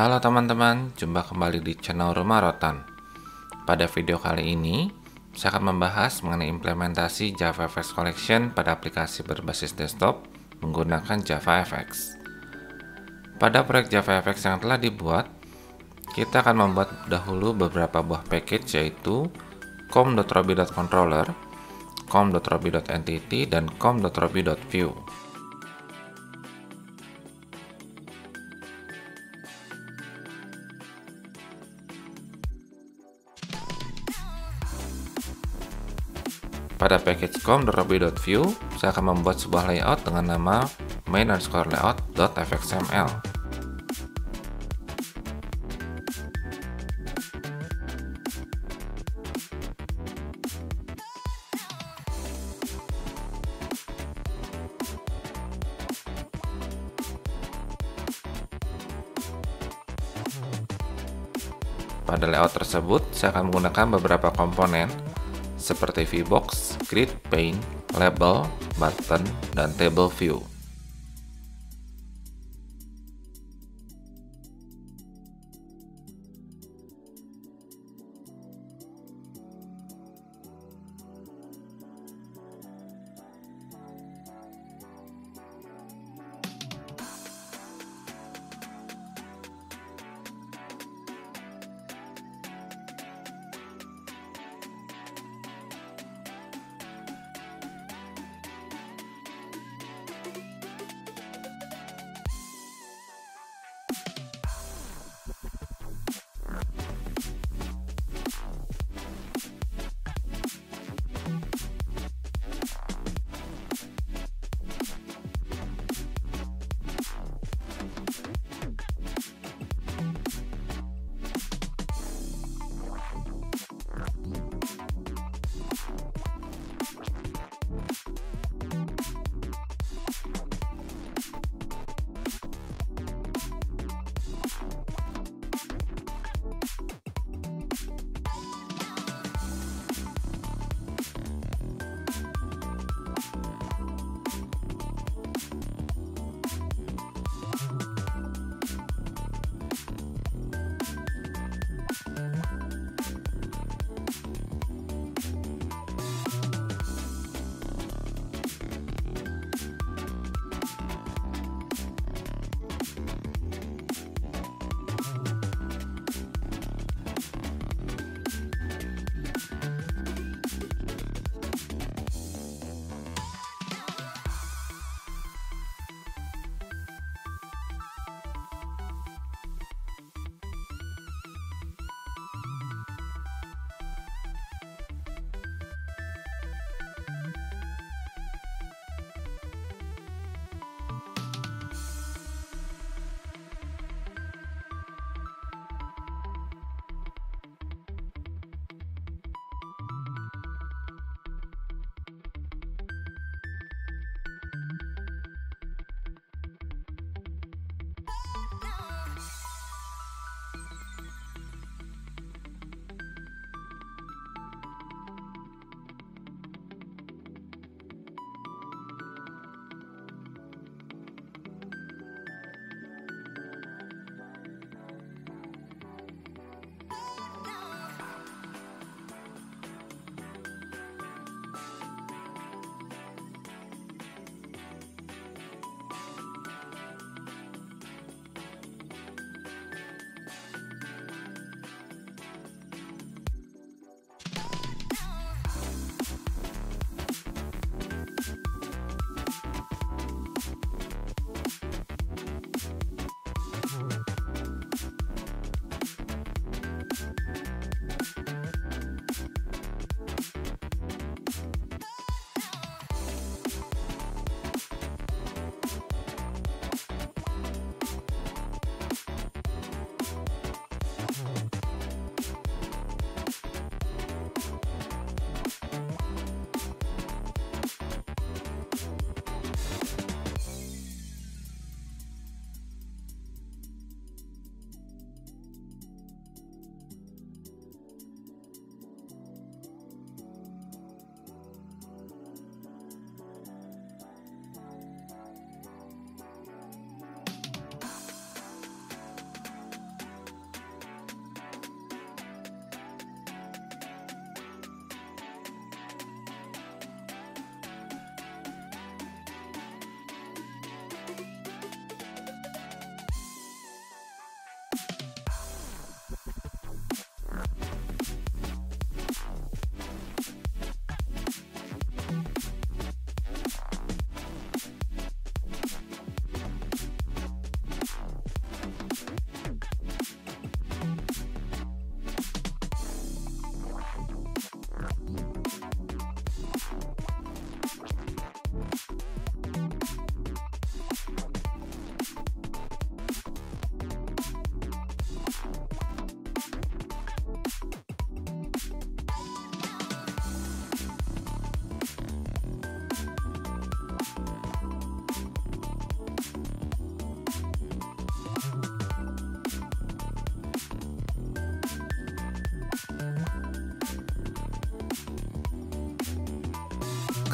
Halo teman-teman, jumpa kembali di channel Rumah Rotan. Pada video kali ini, saya akan membahas mengenai implementasi JavaFX Collection pada aplikasi berbasis desktop menggunakan JavaFX. Pada proyek JavaFX yang telah dibuat, kita akan membuat dahulu beberapa buah package yaitu com.robi.controller, com.robi.entity, dan com.robi.view. Pada package com.robi.view, saya akan membuat sebuah layout dengan nama main_layout.fxml. Pada layout tersebut, saya akan menggunakan beberapa komponen seperti VBox, Grid Pane, Label, Button, dan Table View.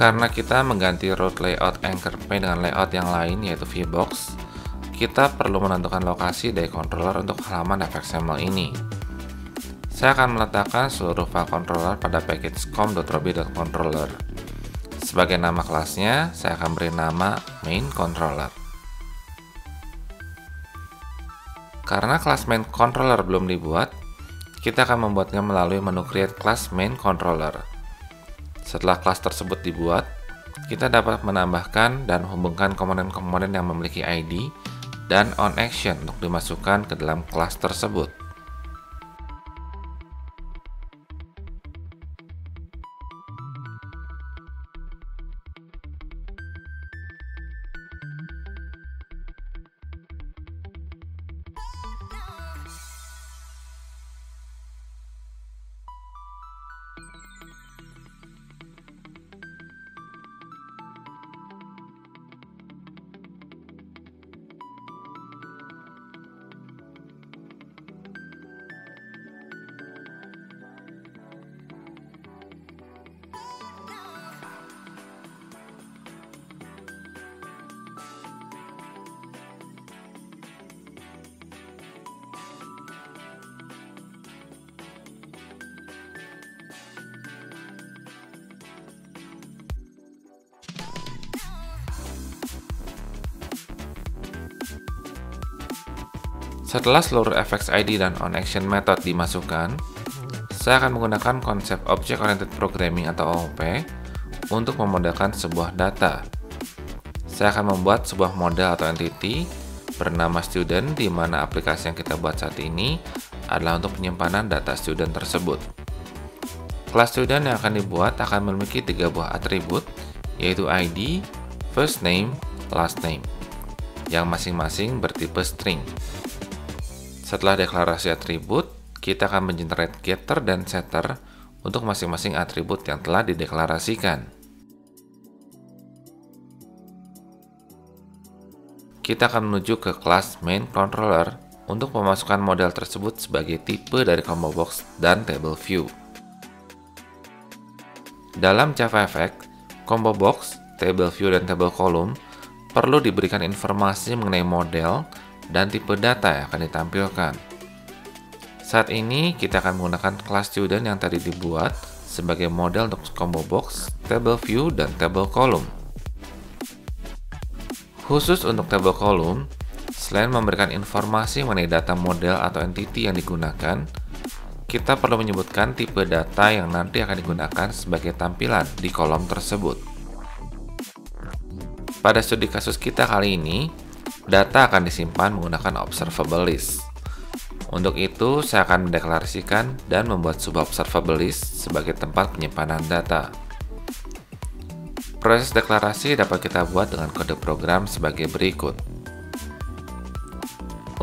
Karena kita mengganti root layout anchor pane dengan layout yang lain yaitu VBox, kita perlu menentukan lokasi dari controller untuk halaman fxml ini. Saya akan meletakkan seluruh file controller pada package com.roby.controller. Sebagai nama kelasnya, saya akan beri nama main controller. Karena kelas main controller belum dibuat, kita akan membuatnya melalui menu create class main controller. Setelah kelas tersebut dibuat, kita dapat menambahkan dan menghubungkan komponen-komponen yang memiliki ID dan onAction untuk dimasukkan ke dalam kelas tersebut. Setelah seluruh fxid dan onAction method dimasukkan, saya akan menggunakan konsep Object Oriented Programming atau OOP untuk memodalkan sebuah data. Saya akan membuat sebuah model atau entity bernama student, di mana aplikasi yang kita buat saat ini adalah untuk penyimpanan data student tersebut. Kelas student yang akan dibuat akan memiliki 3 buah atribut, yaitu ID, first name, last name, yang masing-masing bertipe string. Setelah deklarasi atribut, kita akan mengenerate getter dan setter untuk masing-masing atribut yang telah dideklarasikan. Kita akan menuju ke kelas main controller untuk memasukkan model tersebut sebagai tipe dari combo box dan table view. Dalam JavaFX, combo box, table view, dan table column perlu diberikan informasi mengenai model dan tipe data yang akan ditampilkan. Saat ini kita akan menggunakan kelas student yang tadi dibuat sebagai model untuk combo box, table view, dan table column. Khusus untuk table column, selain memberikan informasi mengenai data model atau entity yang digunakan, kita perlu menyebutkan tipe data yang nanti akan digunakan sebagai tampilan di kolom tersebut. Pada studi kasus kita kali ini, data akan disimpan menggunakan observable list. Untuk itu, saya akan mendeklarasikan dan membuat sebuah observable list sebagai tempat penyimpanan data. Proses deklarasi dapat kita buat dengan kode program sebagai berikut.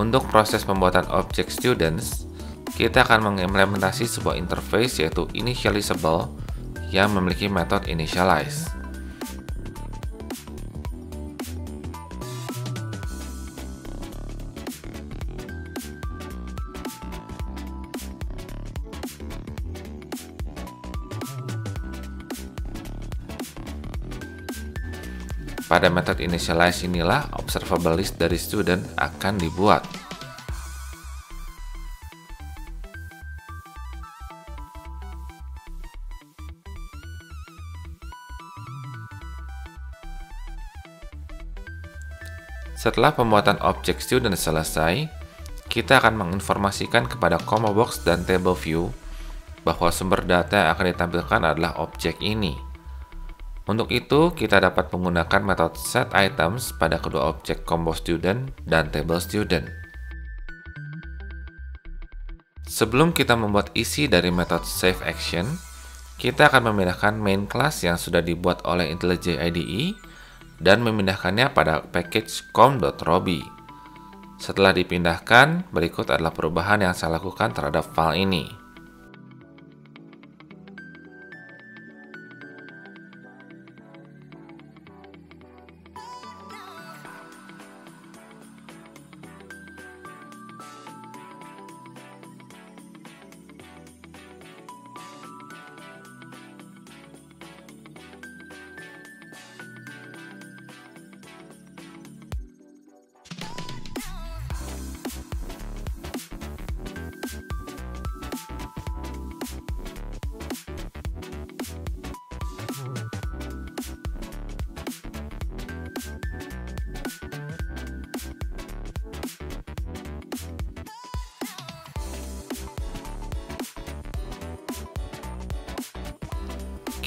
Untuk proses pembuatan objek students, kita akan mengimplementasi sebuah interface yaitu initializable yang memiliki metode initialize. Pada metode initialize inilah observable list dari student akan dibuat. Setelah pembuatan objek student selesai, kita akan menginformasikan kepada combo box dan table view bahwa sumber data yang akan ditampilkan adalah objek ini. Untuk itu, kita dapat menggunakan metode setItems pada kedua objek combo student dan table student. Sebelum kita membuat isi dari metode saveAction, kita akan memindahkan main class yang sudah dibuat oleh IntelliJ IDE dan memindahkannya pada package com.roby. Setelah dipindahkan, berikut adalah perubahan yang saya lakukan terhadap file ini.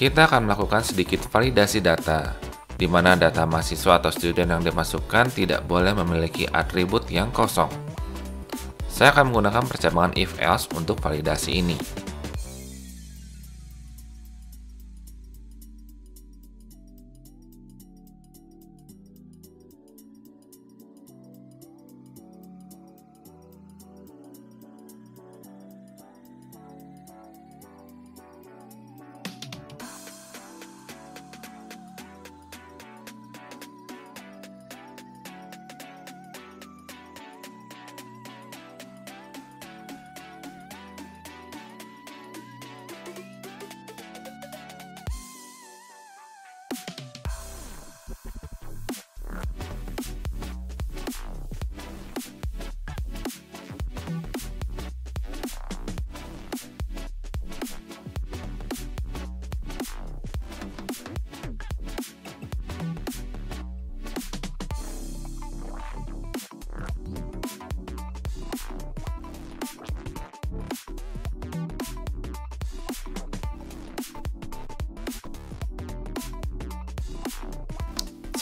Kita akan melakukan sedikit validasi data, di mana data mahasiswa atau student yang dimasukkan tidak boleh memiliki atribut yang kosong. Saya akan menggunakan percabangan if-else untuk validasi ini.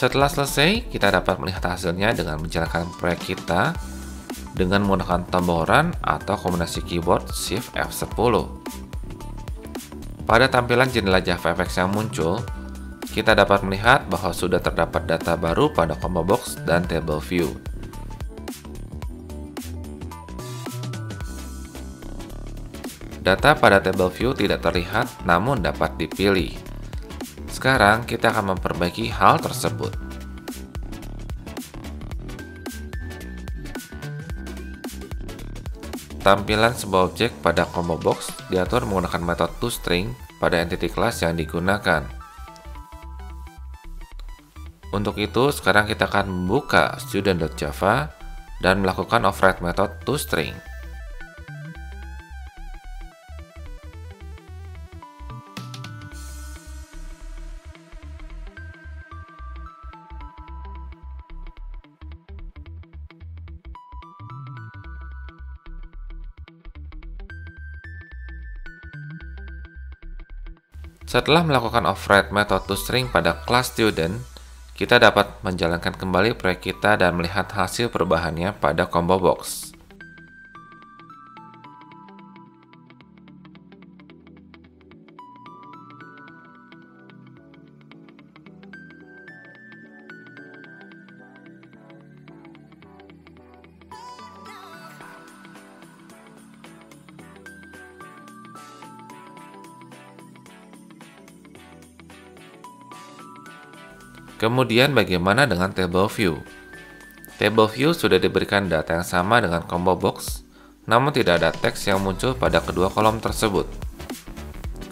Setelah selesai, kita dapat melihat hasilnya dengan menjalankan proyek kita dengan menggunakan tombol Run atau kombinasi keyboard Shift F10. Pada tampilan jendela JavaFX yang muncul, kita dapat melihat bahwa sudah terdapat data baru pada combo box dan table view. Data pada table view tidak terlihat namun dapat dipilih. Sekarang kita akan memperbaiki hal tersebut. Tampilan sebuah objek pada combo box diatur menggunakan metode toString pada entity class yang digunakan. Untuk itu, sekarang kita akan membuka student.java dan melakukan override metode toString. Setelah melakukan override metode toString pada kelas student, kita dapat menjalankan kembali proyek kita dan melihat hasil perubahannya pada combo box. Kemudian bagaimana dengan table view? Table view sudah diberikan data yang sama dengan combo box, namun tidak ada teks yang muncul pada kedua kolom tersebut.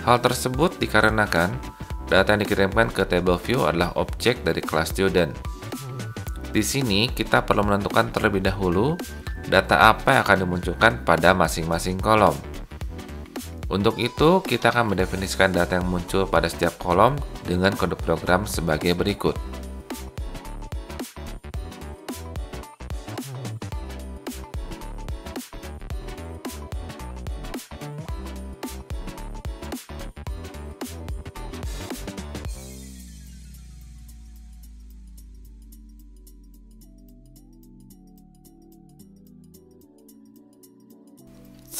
Hal tersebut dikarenakan data yang dikirimkan ke table view adalah objek dari kelas student. Di sini kita perlu menentukan terlebih dahulu data apa yang akan dimunculkan pada masing-masing kolom. Untuk itu, kita akan mendefinisikan data yang muncul pada setiap kolom dengan kode program sebagai berikut.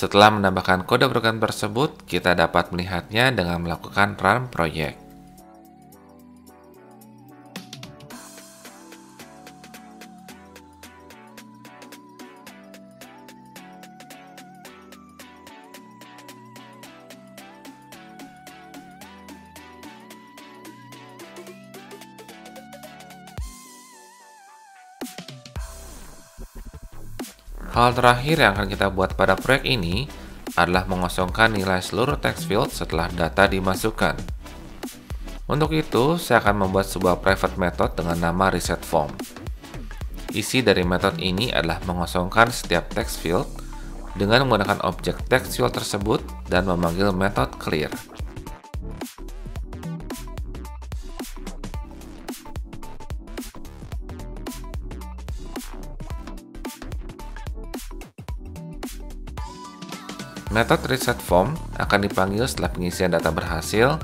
Setelah menambahkan kode program tersebut, kita dapat melihatnya dengan melakukan run project. Hal terakhir yang akan kita buat pada proyek ini adalah mengosongkan nilai seluruh text field setelah data dimasukkan. Untuk itu, saya akan membuat sebuah private method dengan nama resetForm. Isi dari metode ini adalah mengosongkan setiap text field dengan menggunakan objek text field tersebut dan memanggil metode clear. Metode resetForm akan dipanggil setelah pengisian data berhasil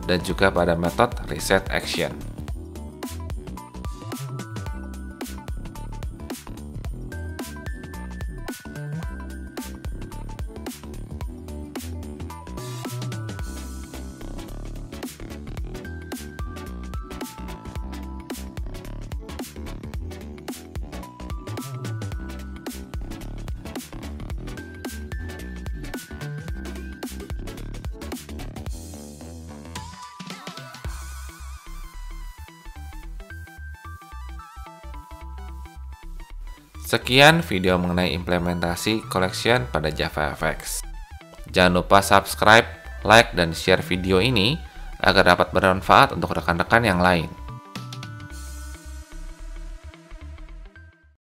dan juga pada metode reset action. Sekian video mengenai implementasi collection pada JavaFX. Jangan lupa subscribe, like, dan share video ini agar dapat bermanfaat untuk rekan-rekan yang lain.